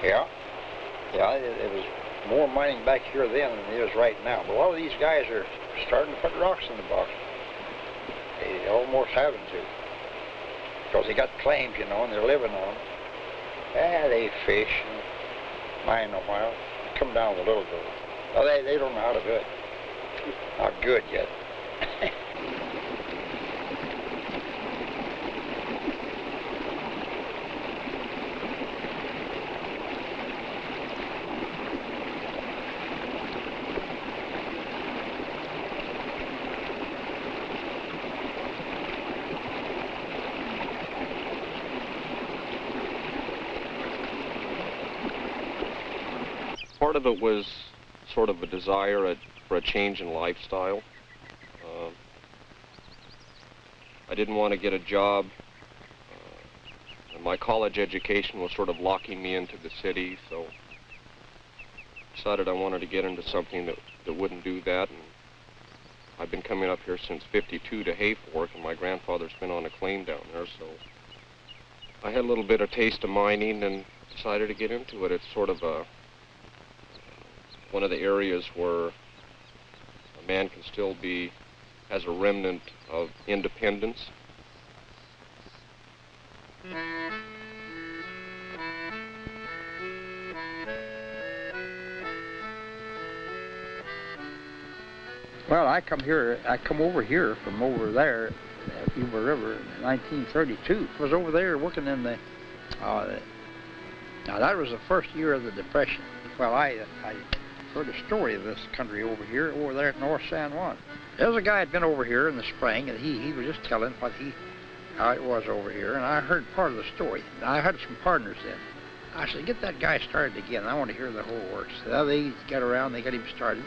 Yeah. Yeah, it was more mining back here then than it is right now. But a lot of these guys are starting to put rocks in the box. They almost having to. Because they got claims, you know, and they're living on them. Yeah, they fish and mine a while. They come down with a little gold. Well, they don't know how to do it. Not good yet. Part of it was sort of a desire for a change in lifestyle. I didn't want to get a job. And my college education was sort of locking me into the city, so I decided I wanted to get into something that wouldn't do that. And I've been coming up here since '52 to Hayfork, and my grandfather's been on a claim down there, so I had a little bit of taste of mining and decided to get into it. It's sort of one of the areas where a man can still be, has a remnant of independence. Well, I come over here from over there, Yuba River, in 1932. I was over there working in the, now that was the first year of the Depression. Well, I heard a story of this country over there at North San Juan. There was a guy had been over here in the spring, and he was just telling how it was over here, and I heard part of the story. Now, I had some partners then. I said, get that guy started again. I want to hear the whole works. So they got around, they got him started,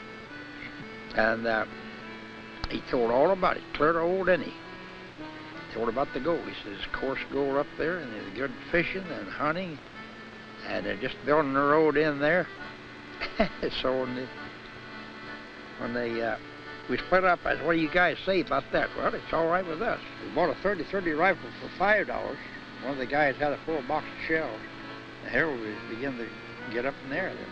and he told all about it, clear to old Denny. He told about the gold. He says, coarse gold up there, and there's good fishing and hunting, and they're just building the road in there. So when we split up, I said, what do you guys say about that? Well, it's all right with us. We bought a 30-30 rifle for $5. One of the guys had a full box of shells. And here we began to get up in there then.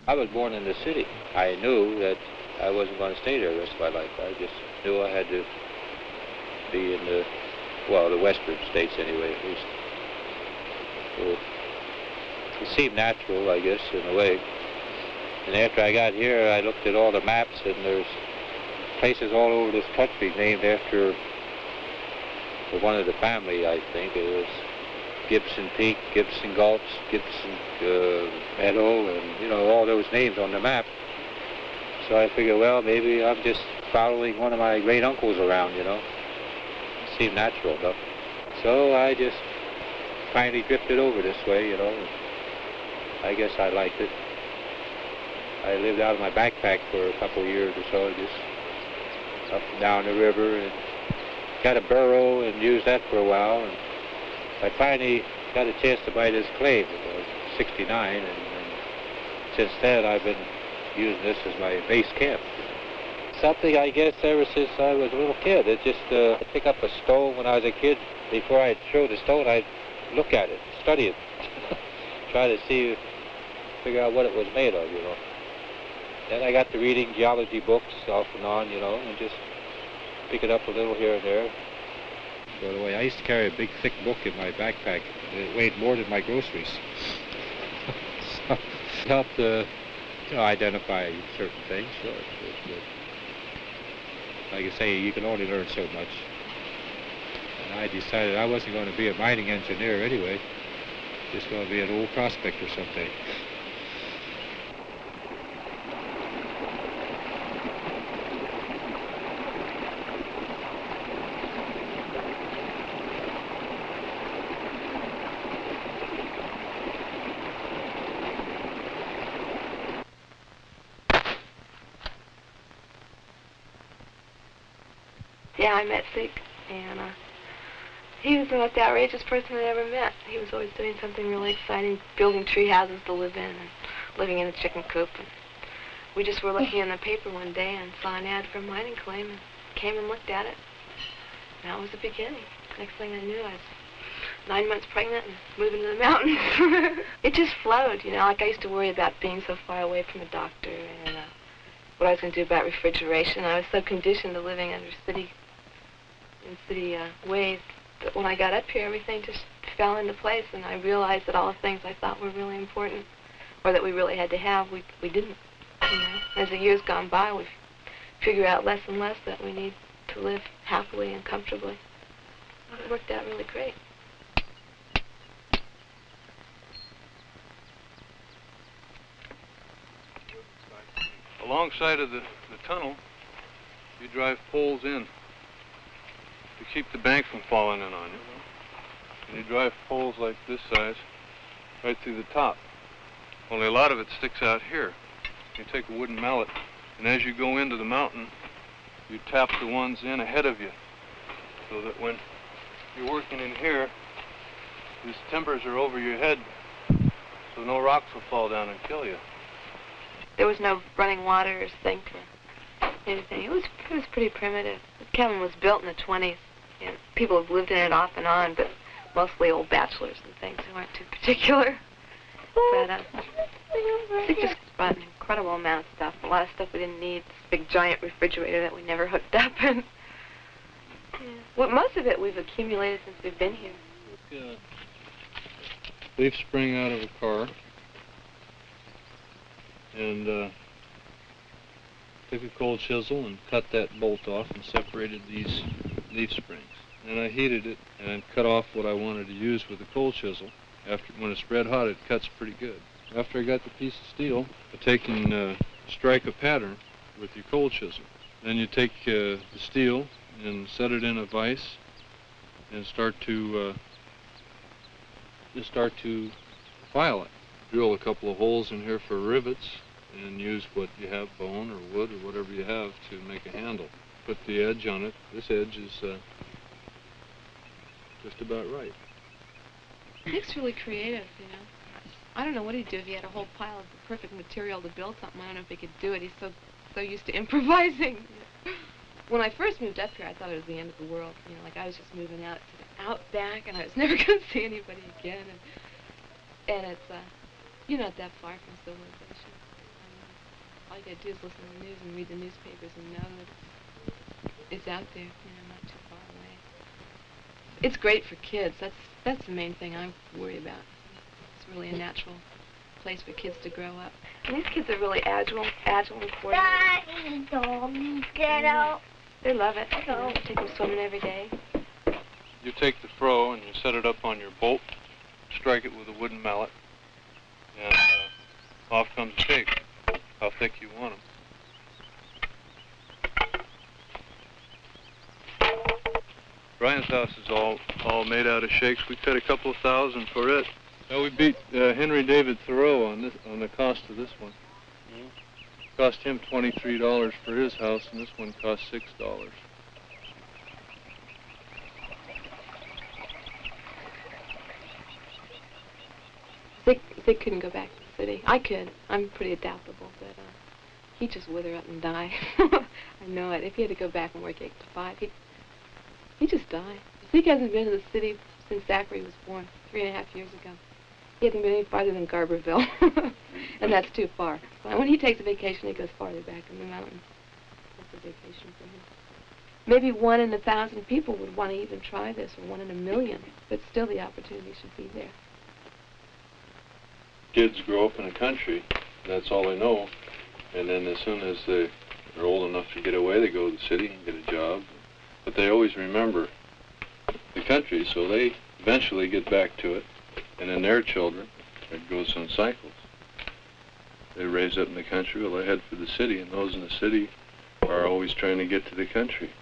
I was born in the city. I knew that I wasn't going to stay there the rest of my life. I just knew I had to be in the, well, the western states anyway, at least. So it seemed natural, I guess, in a way. And after I got here, I looked at all the maps, and there's places all over this country named after one of the family, I think. It was Gibson Peak, Gibson Gulch, Gibson Meadow, and, you know, all those names on the map. So I figured, well, maybe I'm just following one of my great uncles around, you know. It seemed natural enough. So I just finally drifted over this way, you know. And I guess I liked it. I lived out of my backpack for a couple of years or so, just up and down the river, and got a burro and used that for a while. And I finally got a chance to buy this claim in '69, and since then I've been using this as my base camp. Something, I guess, ever since I was a little kid. It just, I'd pick up a stone when I was a kid. Before I'd throw the stone, I'd look at it, study it, try to see, figure out what it was made of, you know. Then I got to reading geology books off and on, you know, and just pick it up a little here and there. By the way, I used to carry a big, thick book in my backpack. It weighed more than my groceries. So it helped, you know, identify certain things, sure. But like I say, you can only learn so much. And I decided I wasn't going to be a mining engineer anyway. Just going to be an old prospector someday. Yeah, I met Zeke, and he was the most outrageous person I ever met. He was always doing something really exciting, building tree houses to live in, and living in a chicken coop. And we just were looking in the paper one day and saw an ad for a mining claim, and came and looked at it. And that was the beginning. Next thing I knew, I was 9 months pregnant and moving to the mountains. It just flowed, you know, like I used to worry about being so far away from a doctor and what I was going to do about refrigeration. I was so conditioned to living under city ways that when I got up here, everything just fell into place, and I realized that all the things I thought were really important or that we really had to have, we didn't. You know? As the years gone by, we figure out less and less that we need to live happily and comfortably. It worked out really great. Alongside of the tunnel, you drive poles in to keep the bank from falling in on you. And you drive poles like this size right through the top. Only a lot of it sticks out here. You take a wooden mallet, and as you go into the mountain, you tap the ones in ahead of you, so that when you're working in here, these timbers are over your head, so no rocks will fall down and kill you. There was no running water or sink or anything. It was pretty primitive. The cabin was built in the 20s. You know, people have lived in it off and on, but mostly old bachelors and things who weren't too particular. But they just brought an incredible amount of stuff. A lot of stuff we didn't need. This big giant refrigerator that we never hooked up. And well, most of it we've accumulated since we've been here. Leaf spring out of a car. And took a cold chisel and cut that bolt off and separated these leaf springs. And I heated it and cut off what I wanted to use with the cold chisel. When it's red hot, it cuts pretty good. After I got the piece of steel, I take and strike a pattern with your cold chisel. Then you take the steel and set it in a vise and start to file it. Drill a couple of holes in here for rivets and use what you have, bone or wood or whatever you have, to make a handle. Put the edge on it. This edge is just about right. Nick's really creative, you know. I don't know what he'd do if he had a whole pile of the perfect material to build something. I don't know if he could do it. He's so used to improvising. When I first moved up here, I thought it was the end of the world. You know, like I was just moving out to the outback, and I was never going to see anybody again. And it's, you're not that far from civilization. all you gotta do is listen to the news and read the newspapers and know that it's out there, not too far away. It's great for kids. That's the main thing I worry about. It's really a natural place for kids to grow up. And these kids are really agile and coordinated. Daddy, get out. They love it. Take them swimming every day. You take the throw and you set it up on your bolt, strike it with a wooden mallet, and off comes the shake. How thick you want them. Brian's house is all made out of shakes. We cut a couple of $1,000 for it. Now we beat Henry David Thoreau on the cost of this one. Cost him $23 for his house, and this one cost $6. Zig couldn't go back to the city. I could. I'm pretty adaptable, but he'd just wither up and die. I know it. If he had to go back and work 8 to 5, he'd just die. Zig hasn't been to the city since Zachary was born 3.5 years ago. He hasn't been any farther than Garberville, and that's too far. When he takes a vacation, he goes farther back in the mountains. That's a vacation for him. Maybe 1 in 1,000 people would want to even try this, or 1 in 1,000,000, but still the opportunity should be there. Kids grow up in the country, that's all they know, and then as soon as they're old enough to get away, they go to the city and get a job. But they always remember the country, so they eventually get back to it. And then their children, it goes in cycles. They raise up in the country, well, they head for the city, and those in the city are always trying to get to the country.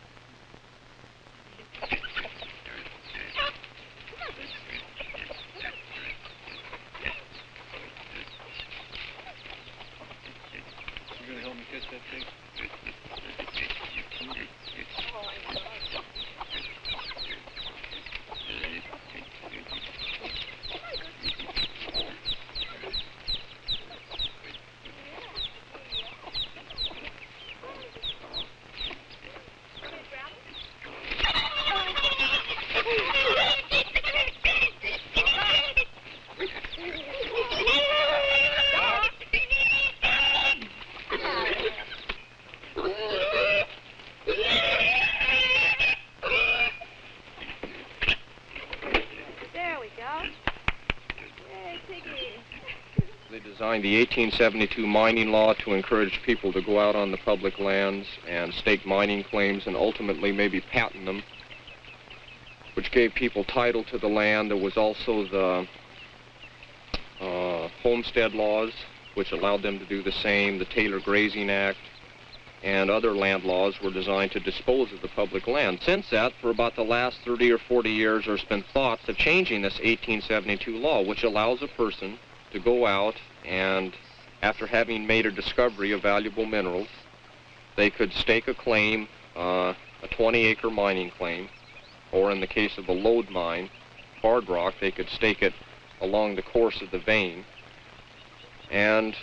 You gonna help me catch that thing? Designed the 1872 mining law to encourage people to go out on the public lands and stake mining claims and ultimately maybe patent them, which gave people title to the land. There was also the homestead laws, which allowed them to do the same. The Taylor Grazing Act and other land laws were designed to dispose of the public land. Since that, for about the last 30 or 40 years, there's been thoughts of changing this 1872 law, which allows a person to go out and, after having made a discovery of valuable minerals, they could stake a claim, a 20-acre mining claim, or in the case of a lode mine, hard rock, they could stake it along the course of the vein and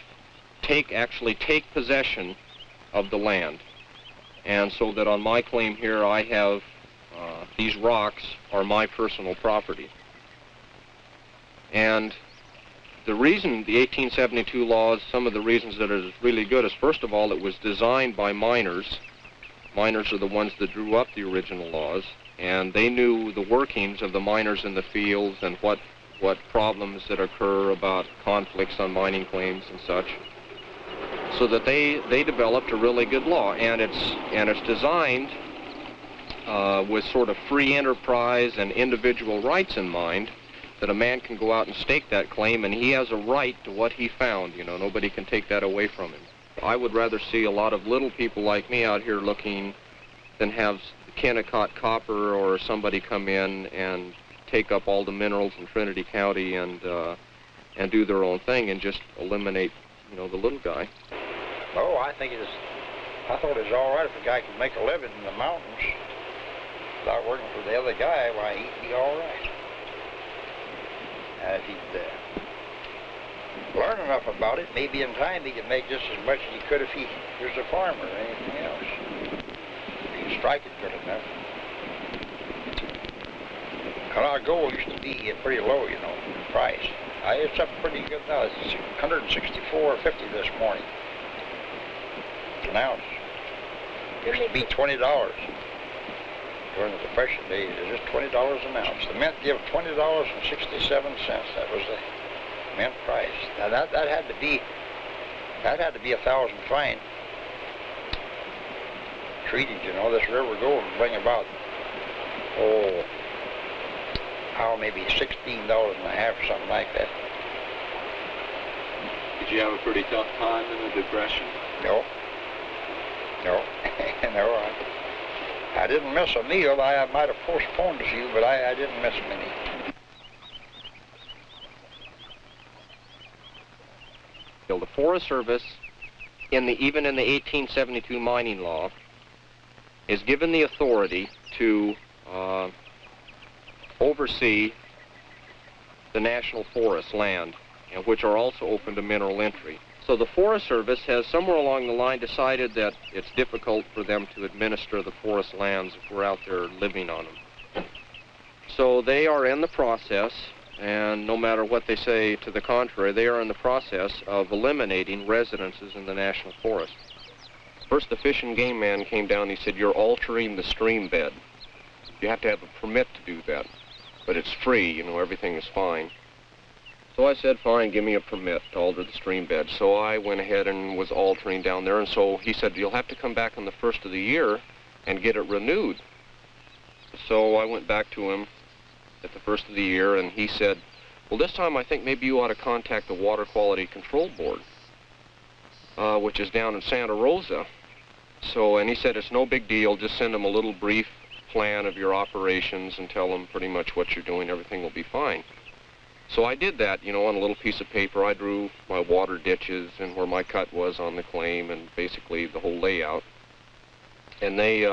actually take possession of the land. And so that on my claim here, I have these rocks are my personal property. And the reason the 1872 laws, some of the reasons that it is really good is, first of all, it was designed by miners. Miners are the ones that drew up the original laws, and they knew the workings of the miners in the fields and what problems that occur about conflicts on mining claims and such, so that they developed a really good law. And it's designed with sort of free enterprise and individual rights in mind, that a man can go out and stake that claim, and he has a right to what he found. Nobody can take that away from him. I would rather see a lot of little people like me out here looking than have Kennecott Copper or somebody come in and take up all the minerals in Trinity County and do their own thing and just eliminate, the little guy. Oh, I thought it was all right if a guy could make a living in the mountains without working for the other guy. Why, he'd be all right. And if he'd learn enough about it, maybe in time he could make just as much as he could if he was a farmer or anything else. If he could strike it good enough. Canal gold used to be pretty low, in price. It's up pretty good now. It's $164.50 this morning. an ounce. Used to be $20. During the Depression days, it was just $20 an ounce. The mint gave $20.67. That was the mint price. Now that had to be 1,000 fine treaties, you know. This river go and bring about maybe $16.50 or something like that. Did you have a pretty tough time in the Depression? No. No. I didn't miss a meal. I might have postponed a few, but I didn't miss many. The Forest Service, even in the 1872 mining law, is given the authority to oversee the national forest land, which are also open to mineral entry. So the Forest Service has somewhere along the line decided that it's difficult for them to administer the forest lands if we're out there living on them. So they are in the process, and no matter what they say to the contrary, they are in the process of eliminating residences in the national forest. First, the Fish and Game man came down and he said, "You're altering the stream bed. You have to have a permit to do that, but it's free, you know, everything is fine." So I said, "Fine, give me a permit to alter the stream bed." So I went ahead and was altering down there, and so he said, "You'll have to come back on the first of the year and get it renewed." So I went back to him at the first of the year, and he said, "Well, this time I think maybe you ought to contact the Water Quality Control Board, which is down in Santa Rosa." So, and he said, "It's no big deal, just send them a little brief plan of your operations and tell them pretty much what you're doing, everything will be fine." So I did that, you know, on a little piece of paper. I drew my water ditches and where my cut was on the claim and basically the whole layout. And they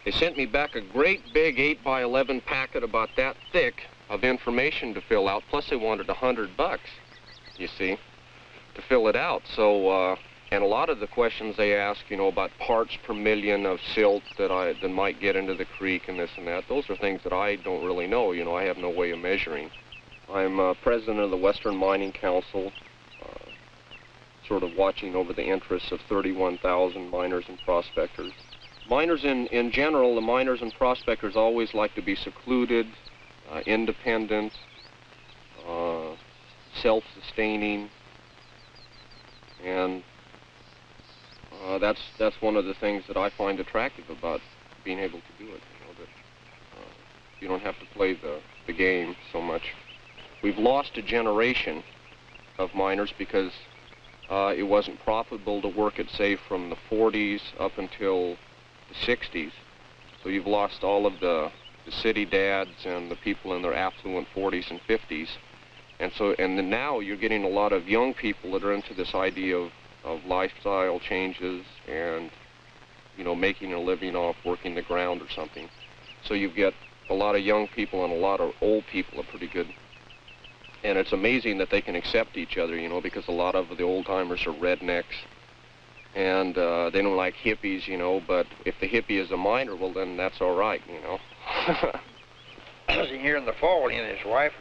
sent me back a great big 8x11 packet about that thick of information to fill out, plus they wanted $100, you see, to fill it out. So, and a lot of the questions they ask, you know, about parts per million of silt that might get into the creek and this and that, those are things that I don't really know, you know, I have no way of measuring. I'm president of the Western Mining Council, sort of watching over the interests of 31,000 miners and prospectors. Miners in general, the miners and prospectors always like to be secluded, independent, self-sustaining, and that's one of the things that I find attractive about being able to do it, you know, that you don't have to play the game so much. We've lost a generation of miners because it wasn't profitable to work it, say, from the 40s up until the 60s. So you've lost all of the city dads and the people in their affluent 40s and 50s. And then now you're getting a lot of young people that are into this idea of lifestyle changes and, you know, making a living off working the ground or something. So you get a lot of young people and a lot of old people are pretty good. And it's amazing that they can accept each other, you know, because a lot of the old-timers are rednecks, and they don't like hippies, you know, but if the hippie is a miner, well, then that's all right, you know. I was in here in the fall, he and his wife.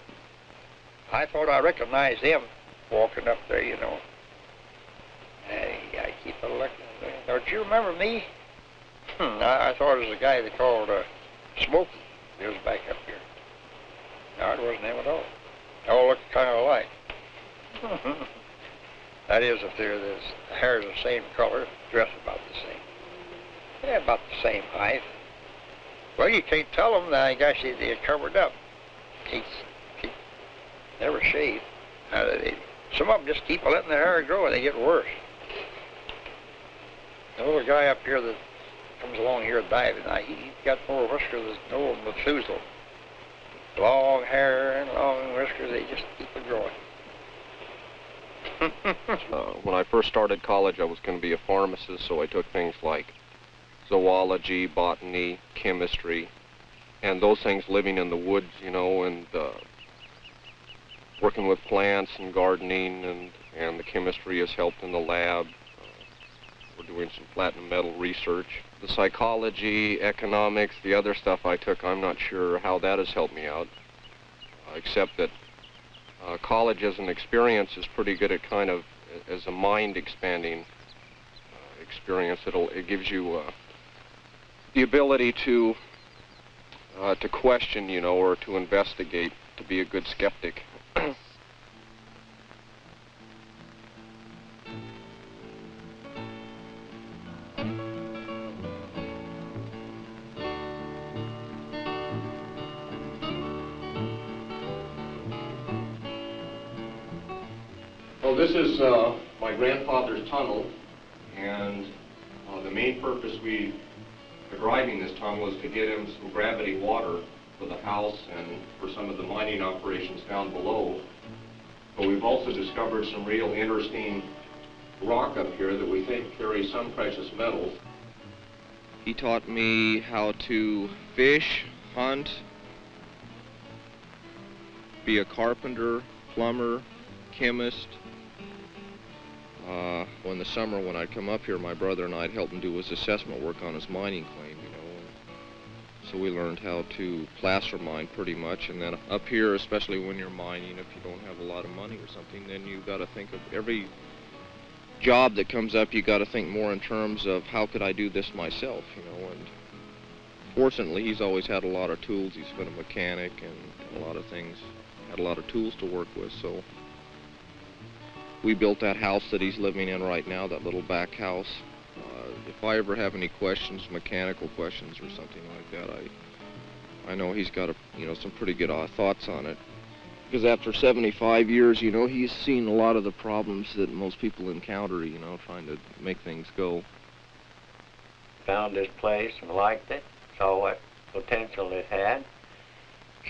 I thought I recognized them walking up there, you know. I keep a looking. Don't you remember me? I thought it was a guy they called Smokey. He was back up here. No, it wasn't him at all. They all look kind of alike. That is, if the hair is the same color, dress about the same. Yeah, about the same height. Well, you can't tell them that. I guess they're covered up. Never shave. Some of them just keep letting their hair grow and they get worse. The little guy up here that comes along here diving, he's got more whiskers than old Methuselah. Long hair and long whiskers, they just keep it growing. When I first started college, I was going to be a pharmacist, so I took things like zoology, botany, chemistry, and those things, living in the woods, you know, and working with plants and gardening, and the chemistry has helped in the lab. We're doing some platinum metal research. The psychology, economics, the other stuff I took, I'm not sure how that has helped me out, except that college as an experience is pretty good at kind of, as a mind expanding experience. It gives you the ability to question, or to investigate, to be a good skeptic. Well, this is my grandfather's tunnel, and the main purpose for driving this tunnel is to get him some gravity water for the house and for some of the mining operations down below. But we've also discovered some real interesting rock up here that we think carries some precious metals. He taught me how to fish, hunt, be a carpenter, plumber, chemist. In the summer when I'd come up here, my brother and I'd help him do his assessment work on his mining claim, So we learned how to placer mine pretty much, and then up here, especially when you're mining, if you don't have a lot of money or something, then you got to think of every job that comes up, you got to think more in terms of how could I do this myself, and fortunately he's always had a lot of tools. He's been a mechanic and a lot of things, had a lot of tools to work with, so we built that house that he's living in right now, that little back house. If I ever have any questions, mechanical questions or something like that, I know he's got some pretty good thoughts on it. Because after 75 years, he's seen a lot of the problems that most people encounter, trying to make things go. Found this place and liked it, saw what potential it had,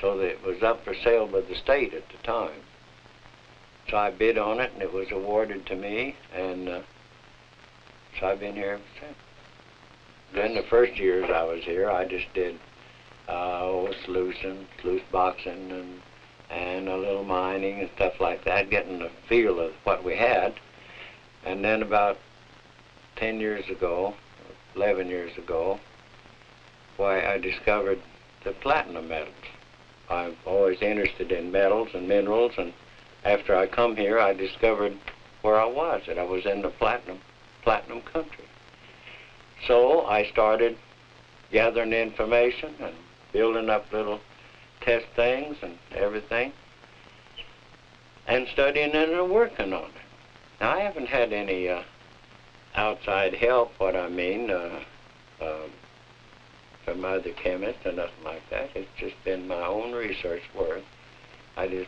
so that it was up for sale by the state at the time. So I bid on it, and it was awarded to me, and so I've been here ever since. Then the first years I was here, I just did sluice boxing, and a little mining and stuff like that, getting the feel of what we had. And then about 10 years ago, 11 years ago, I discovered the platinum metals. I'm always interested in metals and minerals, and after I come here, I discovered where I was, that I was in the platinum country. So I started gathering information and building up little test things and everything, and studying it and working on it. Now, I haven't had any outside help, from other chemists or nothing like that. It's just been my own research work. I've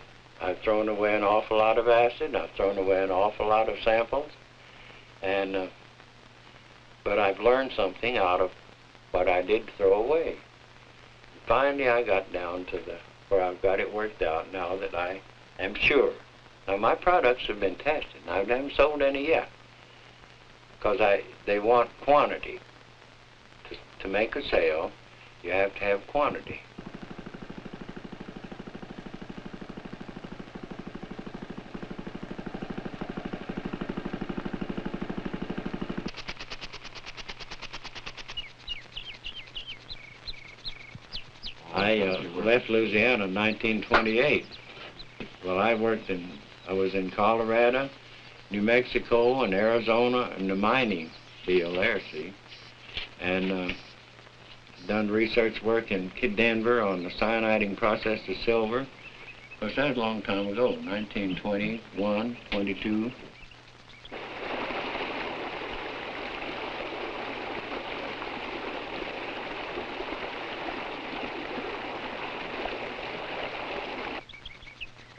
thrown away an awful lot of acid. I've thrown away an awful lot of samples, but I've learned something out of what I did throw away. Finally, I got down to where I've got it worked out now that I am sure. Now, my products have been tested, and I haven't sold any yet, because they want quantity. To make a sale, you have to have quantity. I left Louisiana in 1928. Well, I was in Colorado, New Mexico, and Arizona, and the mining deal there, see, and done research work in Denver on the cyaniding process of silver. Of course, that was a long time ago, 1921, 22.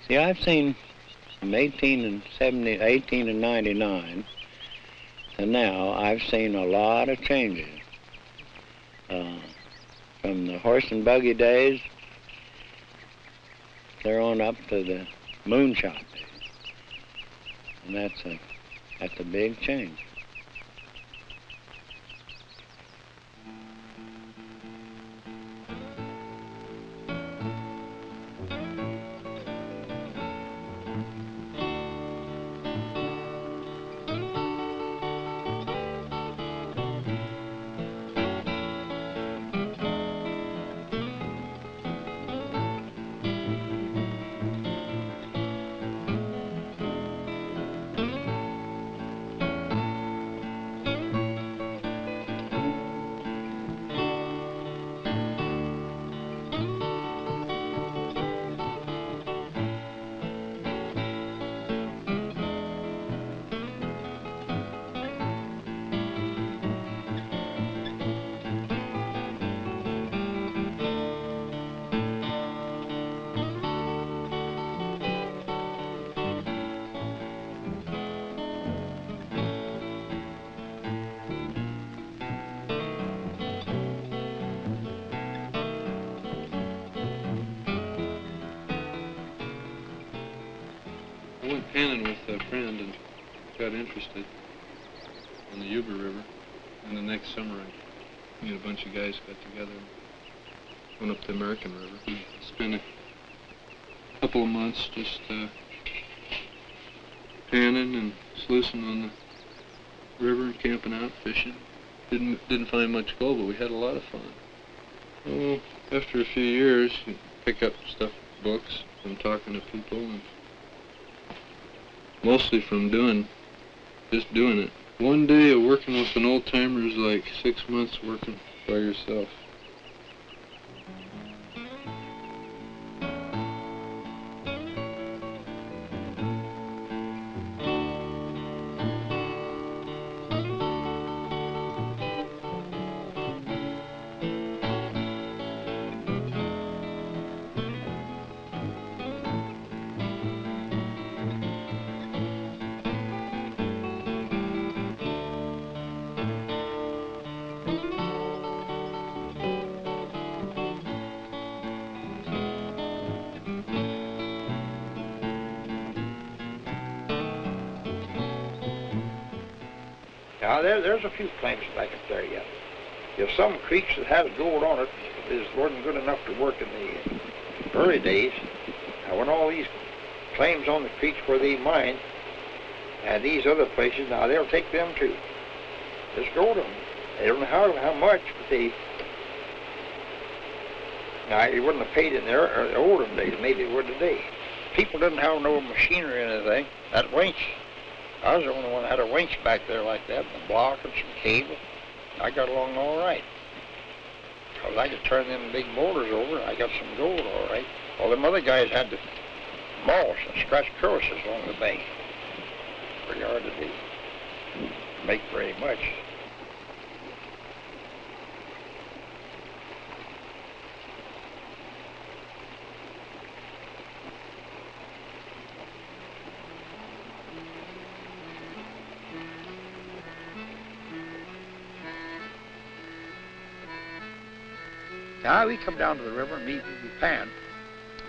See, I've seen from 18 and 99 to now, I've seen a lot of changes. From the horse and buggy days, clear on up to the moonshot days. And that's a big change. panning with a friend and got interested on the Yuba River. And the next summer, me and a bunch of guys got together and went up the American River. Spent a couple of months just panning and sluicing on the river and camping out, fishing. Didn't find much gold, but we had a lot of fun. Well, after a few years, you pick up stuff, books, from talking to people, and mostly from just doing it. One day of working with an old-timer is like 6 months working by yourself. Now, there's a few claims back up there yet. There's some creeks that had gold on it that wasn't good enough to work in the early days. Now, when all these claims on the creeks where they mine and these other places, now they'll take them too. There's gold on them. They don't know how much, but they... Now, you wouldn't have paid in the olden days, maybe it would today. People didn't have no machinery or anything. That winch, I was the only one that had a winch back there like that, and a block and some cable. I got along all right. Because I could turn them big boulders over, and I got some gold all right. All them other guys had to moss and scratch crevasses along the bank. Pretty hard to do. Make very much. Now we come down to the river and we pan.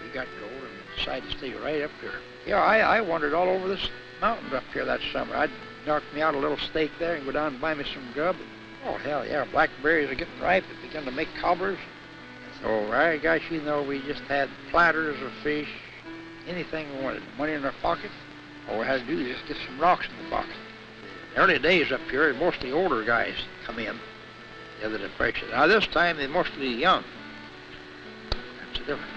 We got gold and decided to stay right up here. Yeah, I wandered all over this mountain up here that summer. I'd knock me out a little steak there and go down and buy me some grub. Oh, hell yeah, blackberries are getting ripe. They began to make cobblers. So, I gosh, you know, we just had platters of fish, anything we wanted. Money in our pocket. All we had to do was just get some rocks in the pocket. The early days up here, mostly older guys come in. The other depression. Now this time they're mostly young. That's the difference.